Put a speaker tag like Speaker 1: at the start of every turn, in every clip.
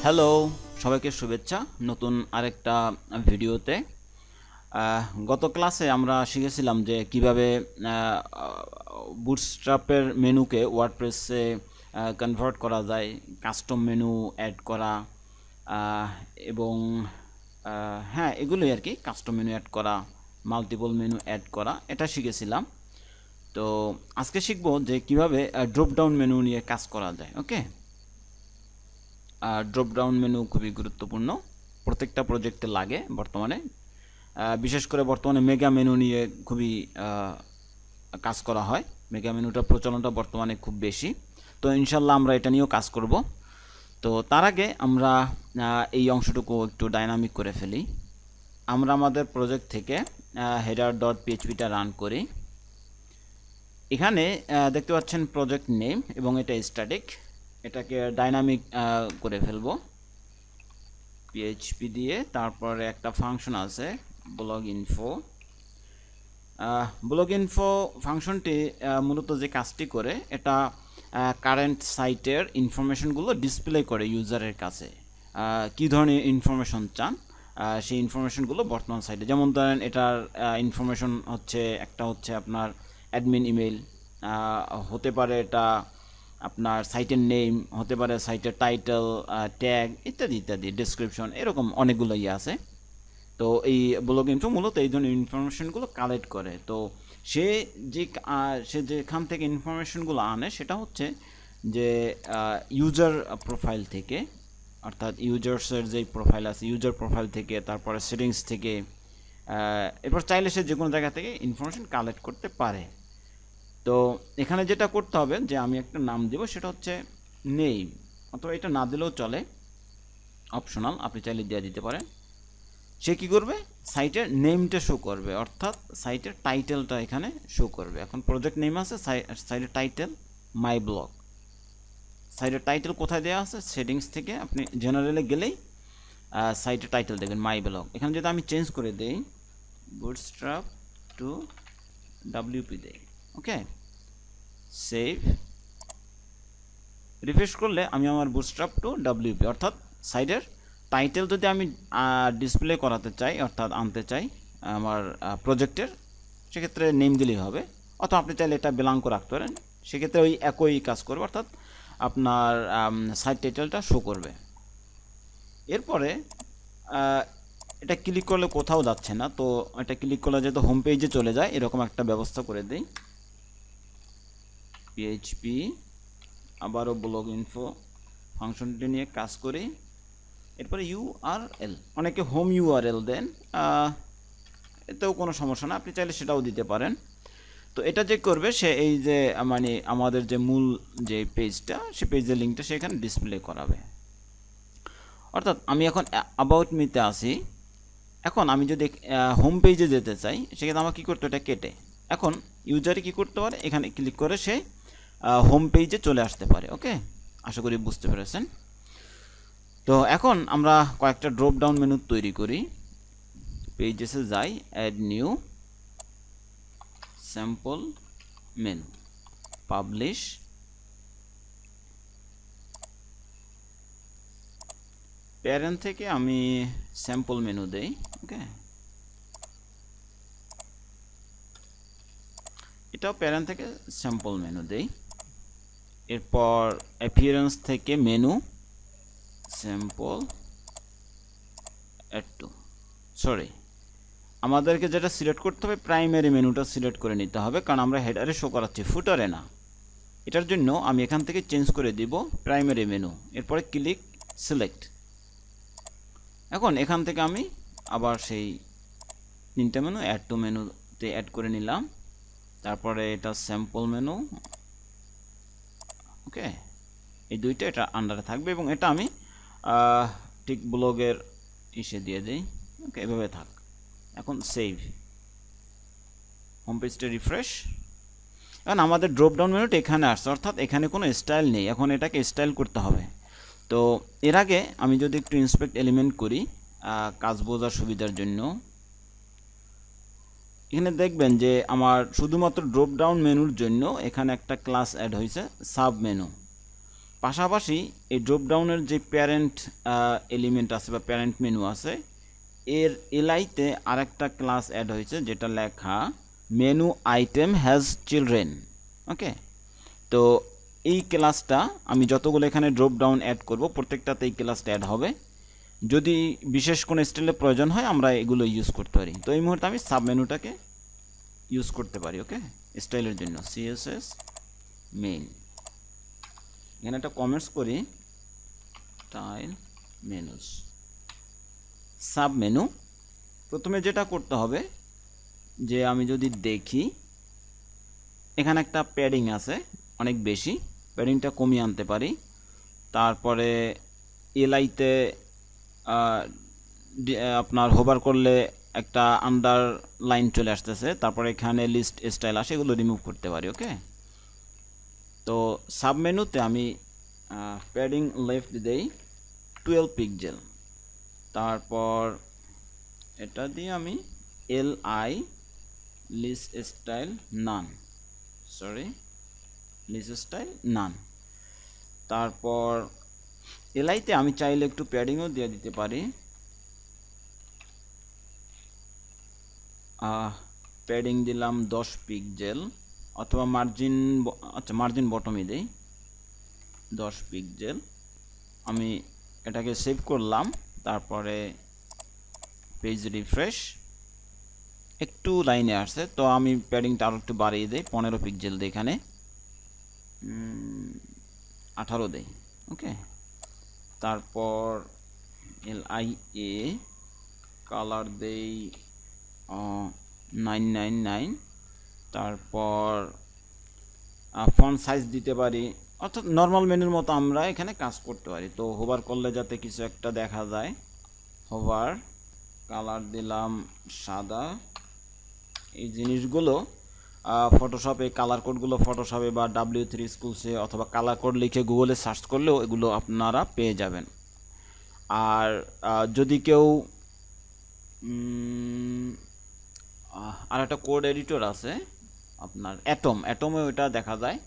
Speaker 1: Hello, সবাইকে শুভেচ্ছা নতুন আরেকটা ভিডিওতে। গত ক্লাসে আমরা শিখেছিলাম যে কিভাবে বুটস্ট্র্যাপের মেনুকে ওয়ার্ডপ্রেসে কনভার্ট করা যায়, কাস্টম মেনু অ্যাড করা এবং হ্যাঁ এগুলোই আর কি, কাস্টম মেনু অ্যাড করা, মাল্টিপল মেনু অ্যাড করা, এটা শিখেছিলাম। তো আজকে শিখবো যে কিভাবে ড্রপ ডাউন মেনু নিয়ে কাজ করা যায়। ওকে, ড্রপ ডাউন মেনু খুবই গুরুত্বপূর্ণ, প্রত্যেকটা প্রজেক্টে লাগে বর্তমানে। বিশেষ করে বর্তমানে মেগা মেনু নিয়ে খুবই কাজ করা হয়। মেগা মেনুটার প্রচলনটা বর্তমানে খুব বেশি। তো ইনশাল্লাহ আমরা এটা নিয়েও কাজ করব। তো তার আগে আমরা এই অংশটুকু একটু ডাইনামিক করে ফেলি। আমরা আমাদের প্রজেক্ট থেকে header.phpটা রান করি। এখানে দেখতে পাচ্ছেন প্রজেক্ট নেম এবং এটা স্ট্যাটিক। এটাকে ডাইনামিক করে ফেলবো পিএইচপি দিয়ে। তারপরে একটা ফাংশন আছে ব্লগ ইনফো। ব্লগ ইনফো ফাংশনটি মূলত যে কাজটি করে, এটা কারেন্ট সাইটের ইনফরমেশনগুলো ডিসপ্লে করে ইউজারের কাছে। কী ধরনের ইনফরমেশন চান সেই ইনফরমেশনগুলো বর্তমান সাইটে, যেমন ধরেন এটার ইনফরমেশন হচ্ছে, একটা হচ্ছে আপনার অ্যাডমিন ইমেল, হতে পারে এটা আপনার সাইটের নেম, হতে পারে সাইটের টাইটেল, ট্যাগ ইত্যাদি ইত্যাদি, ডেসক্রিপশন, এরকম অনেকগুলো আছে। তো এই ব্লগ ইনফো মূলত এই ধরনের ইনফরমেশনগুলো কালেক্ট করে। তো সে যেখান থেকে ইনফরমেশনগুলো আনে সেটা হচ্ছে যে ইউজার প্রোফাইল থেকে, অর্থাৎ ইউজার্সের যেই প্রোফাইল আছে ইউজার প্রোফাইল থেকে, তারপরে সেটিংস থেকে, এরপর চাইলে সে যে কোনো জায়গা থেকে ইনফরমেশন কালেক্ট করতে পারে। তো এখানে যেটা করতে হবে যে আমি একটা নাম দেব, সেটা হচ্ছে নেম, অথবা এটা না দিলেও চলে, অপশনাল, আপনি চাইলে দিয়ে দিতে পারেন। সে কী করবে, সাইটের নেমটা শো করবে, অর্থাৎ সাইটের টাইটেলটা এখানে শো করবে। এখন প্রজেক্ট নেম আছে, সাইটের টাইটেল মাই ব্লগ। সাইটের টাইটেল কোথায় দেওয়া আছে, সেটিংস থেকে আপনি জেনারেলে গেলেই সাইটের টাইটেল দেখবেন মাই ব্লগ। এখানে যদি আমি চেঞ্জ করে দেই বুটস্ট্র্যাপ টু WP দেই, ওকে, সেভ, রিফ্রেশ করলে আমি আমার বুটস্ট্র্যাপ টু WP অর্থাৎ সাইটের টাইটেল যদি আমি ডিসপ্লে করাতে চাই, অর্থাৎ আনতে চাই আমার প্রজেক্টের, সেক্ষেত্রে নেম দিলেই হবে। অথবা আপনি চাইলে এটা ব্ল্যাঙ্ক রাখতে পারেন, সেক্ষেত্রে ওই একই কাজ করবে, অর্থাৎ আপনার সাইট টাইটেলটা শো করবে। এরপরে এটা ক্লিক করলে কোথাও যাচ্ছে না, তো এটা ক্লিক করলে যেহেতু হোম পেজে চলে যায়, এরকম একটা ব্যবস্থা করে দিই। পিএইচপি আবারও ব্লগ ইনফো ফাংশনটি নিয়ে কাজ করি। এরপরে URL, অনেকে হোম URL দেন, এতেও কোনো সমস্যা না, আপনি চাইলে সেটাও দিতে পারেন। তো এটা যে করবে, সে এই যে মানে আমাদের যে মূল যে পেজটা, সে পেজের লিঙ্কটা সেখানে ডিসপ্লে করাবে। অর্থাৎ আমি এখন অ্যাবাউট মিতে আসি। এখন আমি যদি হোম পেজে যেতে চাই, সেক্ষেত্রে আমার কী করতে, এটা কেটে, এখন ইউজারে কী করতে পারে, এখানে ক্লিক করে সে হোম পেজে চলে আসতে পারে। ওকে, আশা করি বুঝতে পেরেছেন। তো এখন আমরা কয়েকটা ড্রপ ডাউন মেনু তৈরি করি। পেজেসে যাই, add new, sample menu, publish, parent থেকে আমি স্যাম্পল মেনু দেই। ওকে, এটাও প্যারেন্ট থেকে স্যাম্পল মেনু দেই। এরপর অ্যাপিয়ারেন্স থেকে menu, sample add to, sorry, আমাদেরকে যেটা সিলেক্ট করতে হবে প্রাইমারি মেনুটা সিলেক্ট করে নিতে হবে, কারণ আমরা হেডারে শো করাচ্ছি, ফুটারে না। এটার জন্য আমি এখান থেকে চেঞ্জ করে দিব প্রাইমারি মেনু। এরপরে ক্লিক সিলেক্ট। এখন এখান থেকে আমি আবার সেই তিনটা মেনু অ্যাড টু মেনুতে অ্যাড করে নিলাম। তারপরে এটা স্যাম্পল মেনু, ওকে, এই দুইটা এটা আন্ডারে থাকবে এবং এটা আমি ঠিক ব্লগের ইসে দিয়ে দিই। ওকে, এভাবে থাক। এখন সেভ, হোম পেজটা রিফ্রেশ। এখন আমাদের ড্রপ ডাউন মেনুটা এখানে আসছে, অর্থাৎ এখানে কোনো স্টাইল নেই, এখন এটাকে স্টাইল করতে হবে। তো এর আগে আমি যদি একটু ইন্সপেক্ট এলিমেন্ট করি কাজ বোঝার সুবিধার জন্য, এখানে দেখবেন যে আমার শুধুমাত্র ড্রপ ডাউন মেনুর জন্য এখানে একটা ক্লাস অ্যাড হয়েছে, সাব মেনু। পাশাপাশি এই ড্রপ ডাউনের যে প্যারেন্ট এলিমেন্ট আছে বা প্যারেন্ট মেনু আছে, এর এলআইতে আরেকটা ক্লাস অ্যাড হয়েছে যেটা লেখা menu item has children. Okay, তো এই ক্লাসটা আমি যতগুলো এখানে ড্রপ ডাউন অ্যাড করব প্রত্যেকটাতে এই ক্লাসটা অ্যাড হবে। যদি বিশেষ কোনো স্টাইলের প্রয়োজন হয় আমরা এগুলো ইউজ করতে পারি। তো এই মুহূর্তে আমি সাব মেনুটাকে ইউজ করতে পারি। ওকে, স্টাইলের জন্য সিএসএস মেইন, এখানে একটা কমেন্টস করি স্টাইল মেনুস সাব মেনু। প্রথমে যেটা করতে হবে যে আমি যদি দেখি এখানে একটা প্যাডিং আছে অনেক বেশি, প্যাডিংটা কমিয়ে আনতে পারি। তারপরে এলআইতে আপনার হোভার করলে একটা আন্ডার লাইন চলে আসতেছে, তারপরে এখানে লিস্ট স্টাইল আসে, এগুলো রিমুভ করতে পারি। ওকে, তো সাব মেনুতে আমি প্যাডিং লেফট দেই 12 পিক্সেল, তারপর এটা দিয়ে আমি এলআই লিস্ট স্টাইল নান, লিস্ট স্টাইল নান। তারপর এলআইতে আমি চাইলে একটু প্যাডিংও দিয়ে দিতে পারি, প্যাডিং দিলাম 10 পিক্সেল অথবা মার্জিন, আচ্ছা মার্জিন বটমই দেই 10 পিক্সেল। আমি এটাকে সেভ করলাম, তারপরে পেজ রিফ্রেশ, একটু লাইনে আসছে, তো আমি প্যাডিংটা আরও একটু বাড়িয়ে দিই 15 পিক্সেল দিই, এখানে 18 দেই। ওকে, তারপর এলআইএ কালার দেই 999, তারপর ফন্ট সাইজ দিতে পারি, অর্থাৎ নর্মাল মেনুর মতো আমরা এখানে কাজ করতে পারি। তো হোভার করলে যাতে কিছু একটা দেখা যায়, হোভার কালার দিলাম সাদা। এই জিনিসগুলো ফটোশপে কালার কোডগুলো ফটোশপে বা W3 স্কুলসে অথবা কালার কোড লিখে গুগলে সার্চ করলেও এগুলো আপনারা পেয়ে যাবেন। আর যদি কেউ আর একটা কোড এডিটর আছে আপনার অ্যাটমে, ওইটা দেখা যায়,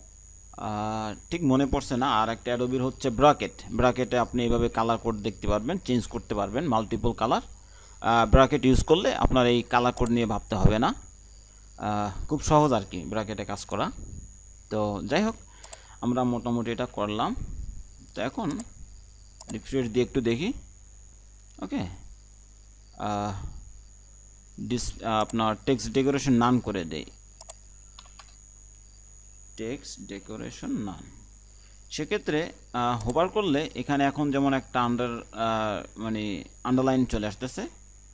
Speaker 1: ঠিক মনে পড়ছে না। আর একটা অ্যাডোবির হচ্ছে ব্র্যাকেটে আপনি এইভাবে কালার কোড দেখতে পারবেন, চেঞ্জ করতে পারবেন মাল্টিপল কালার। ব্র্যাকেট ইউজ করলে আপনার এই কালার কোড নিয়ে ভাবতে হবে না, খুব সহজ আর কি ব্র্যাকেটে কাজ করা। তো যাই হোক, আমরা মোটামুটি এটা করলাম। তো এখন রিফ্রেশ দিয়ে একটু দেখি। ওকে, আপনার টেক্সট ডেকোরেশন নান করে দেই, টেক্সট ডেকোরেশন নান। সেক্ষেত্রে হোভার করলে এখানে এখন যেমন একটা আন্ডারলাইন চলে আসতেছে,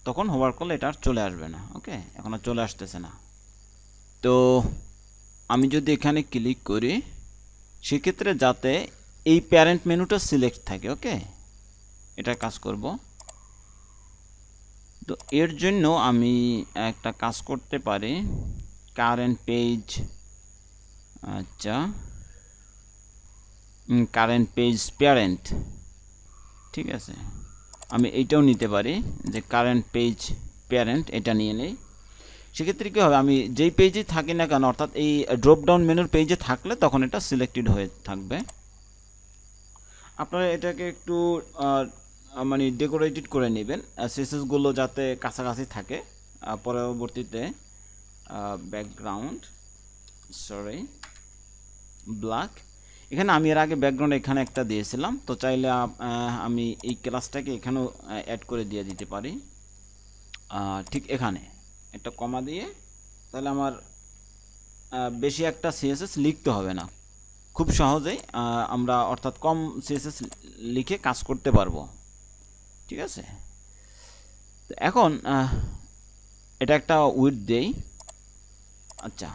Speaker 1: তখন হোভার করলে এটা আর চলে আসবে না। ওকে, এখন আর চলে আসতেছে না। তো আমি যদি এখানে ক্লিক করি সেক্ষেত্রে যাতে এই প্যারেন্ট মেনুটা সিলেক্ট থাকে। ওকে, এটা কাজ করব। তো এর জন্য আমি একটা কাজ করতে পারি, কারেন্ট পেজ, আচ্ছা কারেন্ট পেজ প্যারেন্ট, ঠিক আছে, আমি এইটাও নিতে পারি যে কারেন্ট পেজ প্যারেন্ট, এটা নিয়ে নেই। সেক্ষেত্রে কী হবে, আমি যেই পেজে থাকি না কেন, অর্থাৎ এই ড্রপ ডাউন মেনুর পেজে থাকলে তখন এটা সিলেক্টেড হয়ে থাকবে। আপনারা এটাকে একটু ডেকোরেটেড করে নেবেন, সিএসএসগুলো যাতে কাছাকাছি থাকে। পরবর্তীতে ব্যাকগ্রাউন্ড ব্ল্যাক, এখানে আমি এর আগে ব্যাকগ্রাউন্ড এখানে একটা দিয়েছিলাম, তো চাইলে আমি এই ক্লাসটাকে এখানেও অ্যাড করে দিয়ে দিতে পারি। ঠিক এখানে একটা কমা দিয়ে, তাহলে আমার বেশি একটা সিএসএস লিখতে হবে না, খুব সহজেই আমরা অর্থাৎ কম সিএসএস লিখে কাজ করতে পারবো। ঠিক আছে, তো এখন এটা একটা উইডথ দেই। আচ্ছা,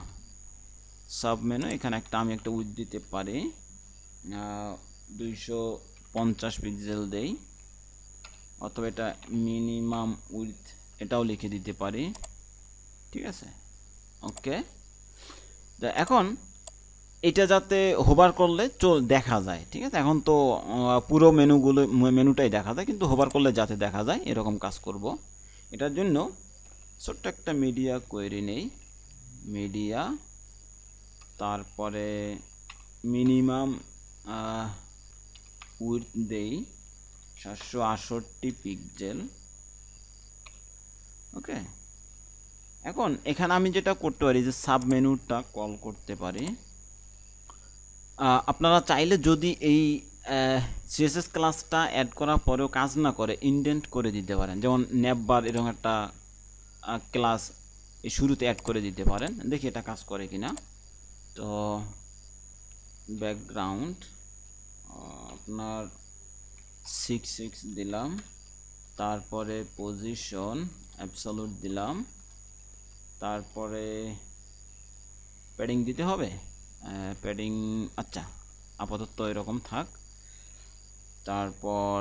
Speaker 1: সাব মেনু, এখানে আমি একটা উইডথ দিতে পারি 250 পিক্সেল দেই, অথবা এটা মিনিমাম উইডথ এটাও লিখে দিতে পারি। ঠিক আছে, ওকে। এখন এটা যাতে হোভার করলে দেখা যায়। ঠিক আছে, এখন তো পুরো মেনুটাই দেখা যায়, কিন্তু হোভার করলে যাতে দেখা যায় এরকম কাজ করব। এটার জন্য ছোট্ট একটা মিডিয়া কোয়েরি নেই, মিডিয়া, তারপরে মিনিমাম উইডথ দেই 768 পিক্সেল। ওকে, এখন এখানে আমি যেটা করতে পারি যে সাব মেনুটা কল করতে পারি। আপনারা চাইলে যদি এই সিএসএস ক্লাসটা অ্যাড করার পরেও কাজ না করে ইনডেন্ট করে দিতে পারেন, যেমন নেভবার এরকম একটা ক্লাস এই শুরুতে অ্যাড করে দিতে পারেন। দেখি এটা কাজ করে কিনা। তো ব্যাকগ্রাউন্ড আপনার 6 দিলাম, তারপরে পজিশন অ্যাবসলিউট দিলাম, তারপরে প্যাডিং দিতে হবে, প্যাডিং আচ্ছা আপাতত এরকম থাক। তারপর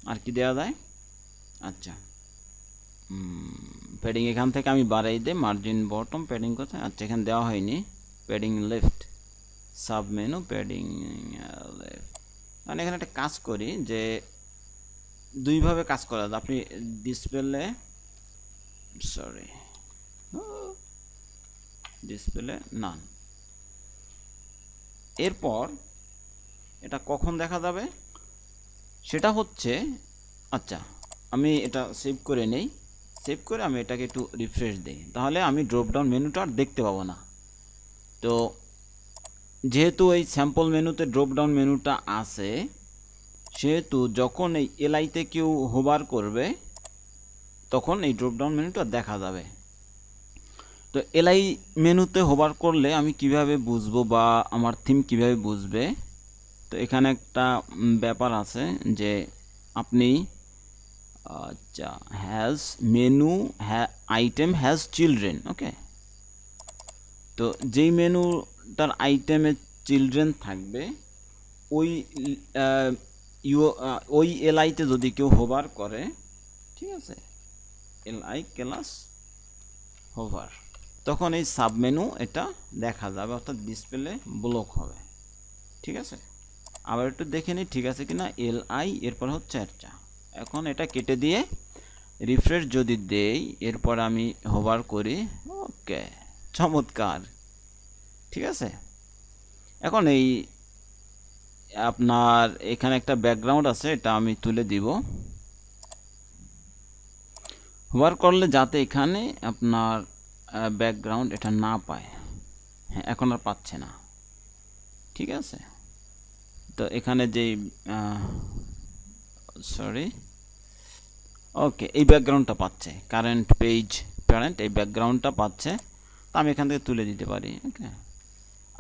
Speaker 1: আর কি দেওয়া যায়, আচ্ছা প্যাডিং এখান থেকে আমি বাড়াই দিই, মার্জিন বটম প্যাডিং কোথায়, আচ্ছা এখানে দেওয়া হয়নি, padding left sub menu padding left. মানে এখানে একটা কাজ করি যে দুইভাবে কাজ করা যায়। আপনি ডিসপ্লে ডিসপ্লে নান, এরপর এটা কখন দেখা যাবে সেটা হচ্ছে, আচ্ছা আমি এটা সেভ করে নেই, সেভ করে আমি এটাকে একটু রিফ্রেশ দিই, তাহলে আমি ড্রপ ডাউন মেনুটা আর দেখতে পাবো না। তো যেহেতু এই স্যাম্পল মেনুতে ড্রপ ডাউন মেনুটা আছে, সেহেতু যখন এই এলআইতে কেউ হোভার করবে তখন এই ড্রপ ডাউন মেনুটা দেখা যাবে। তো এলআই মেনুতে হোভার করলে আমি কিভাবে বুঝবো বা আমার থিম কিভাবে বুঝবে, তো এখানে একটা ব্যাপার আছে যে আপনি আচ্ছা has menu item has children. Okay, তো যেই মেনুটার আইটেমে চিলড্রেন থাকবে ওই এলআইতে যদি কেউ হোভার করে, ঠিক আছে, এলআই ক্লাস হোভার, তখন এই সাবমেনু এটা দেখা যাবে, অর্থাৎ ডিসপ্লে ব্লক হবে। ঠিক আছে, আবার একটু দেখে নিই ঠিক আছে কিনা। এলআই এরপর হচ্ছে আচ্ছা, এখন এটা কেটে দিয়ে রিফ্রেশ যদি দেই, এরপর আমি হোভার করি, ওকে চমৎকার। ঠিক আছে, এখন এই আপনার এখানে একটা ব্যাকগ্রাউন্ড আছে, এটা আমি তুলে দিব। হোভার করলে যাতে এখানে আপনার ব্যাকগ্রাউন্ড এটা না পায়, হ্যাঁ এখন আর পাচ্ছে না। ঠিক আছে, তো এখানে যেই সরি ওকে এই ব্যাকগ্রাউন্ডটা পাচ্ছে, কারেন্ট পেজ প্যারেন্ট এই ব্যাকগ্রাউন্ডটা পাচ্ছে, তো আমি এখান থেকে তুলে দিতে পারি। ওকে,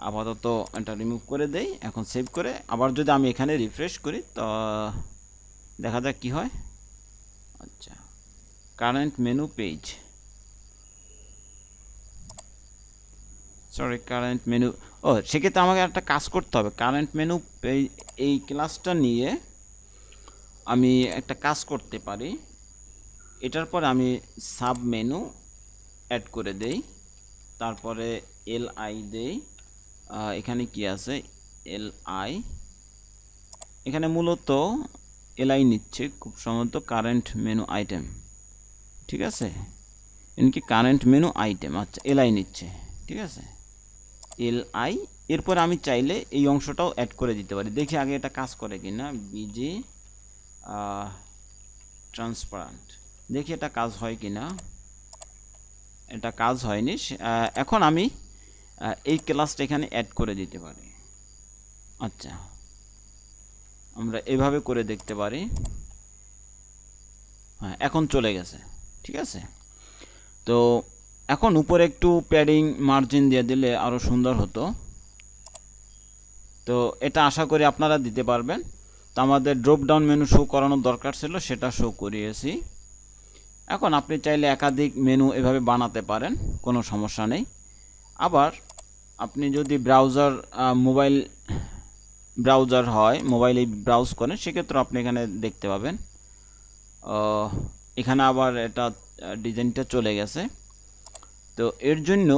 Speaker 1: আপাতত এটা রিমুভ করে দেই, এখন সেভ করে আবার যদি আমি এখানে রিফ্রেশ করি তো দেখা যাক কি হয়। আচ্ছা, current menu page, sorry current menu, ও সেক্ষেত্রে আমাকে একটা কাজ করতে হবে। কারেন্ট মেনু এই ক্লাসটা নিয়ে আমি একটা কাজ করতে পারি, এটার পরে আমি সাব মেনু অ্যাড করে দেই, তারপরে এলআই দেই, এখানে কি আছে এলআই, এখানে মূলত এলআই নিচ্ছে খুব সম্ভবত কারেন্ট মেনু আইটেম। ঠিক আছে, এমনকি কারেন্ট মেনু আইটেম, আচ্ছা এলআই নিচ্ছে। ঠিক আছে, এলআই, এরপর আমি চাইলে এই অংশটাও অ্যাড করে দিতে পারি, দেখি আগে এটা কাজ করে কিনা। বিজি ট্রান্সপারেন্ট, দেখি এটা কাজ হয় কিনা। এটা কাজ হয়নি। এখন আমি এই ক্লাসটা এখানে অ্যাড করে দিতে পারি। আচ্ছা, আমরা এভাবে করে দেখতে পারি, হ্যাঁ এখন চলে গেছে। ঠিক আছে, তো এখন উপরে একটু প্যাডিং মার্জিন দিয়ে দিলে আরও সুন্দর হতো। তো এটা আশা করি আপনারা দিতে পারবেন। তো আমাদের ড্রপ ডাউন মেনু শো করানোর দরকার ছিল, সেটা শো করিয়েছি। এখন আপনি চাইলে একাধিক মেনু এভাবে বানাতে পারেন, কোনো সমস্যা নেই। আবার আপনি যদি ব্রাউজার মোবাইল ব্রাউজার হয়, মোবাইলে ব্রাউজ করেন, সেক্ষেত্রে আপনি এখানে দেখতে পাবেন। এখানে আবার এটা ডিজাইনটা চলে গেছে। তো এর জন্য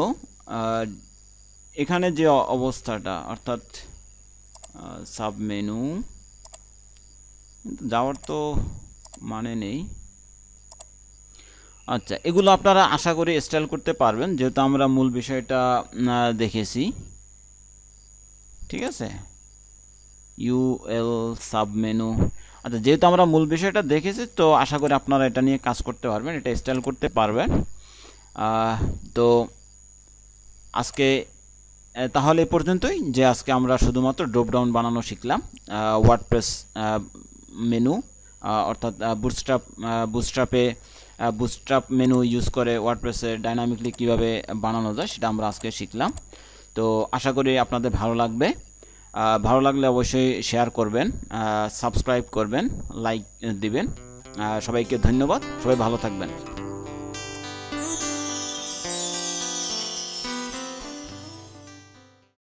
Speaker 1: এখানে যে অবস্থাটা, অর্থাৎ সাব মেনু যাওয়ার তো মানে নেই। আচ্ছা, এগুলো আপনারা আশা করি স্টাইল করতে পারবেন, যেহেতু আমরা মূল বিষয়টা দেখেছি। ঠিক আছে, ইউএল সাবমেনু। আচ্ছা, যেহেতু আমরা মূল বিষয়টা দেখেছি, তো আশা করি আপনারা এটা নিয়ে কাজ করতে পারবেন, এটা স্টাইল করতে পারবেন। তো আজকে তাহলে এই পর্যন্তই, যে আজকে আমরা শুধুমাত্র ড্রপ ডাউন বানানো শিখলাম ওয়ার্ডপ্রেস মেনু, অর্থাৎ বুটস্ট্র্যাপ মেনু ইউজ করে ওয়ার্ডপ্রেসে ডাইনামিকলি কীভাবে বানানো যায় সেটা আমরা আজকে শিখলাম। তো আশা করি আপনাদের ভালো লাগবে। ভালো লাগলে অবশ্যই শেয়ার করবেন, সাবস্ক্রাইব করবেন, লাইক দিবেন। সবাইকে ধন্যবাদ, সবাই ভালো থাকবেন।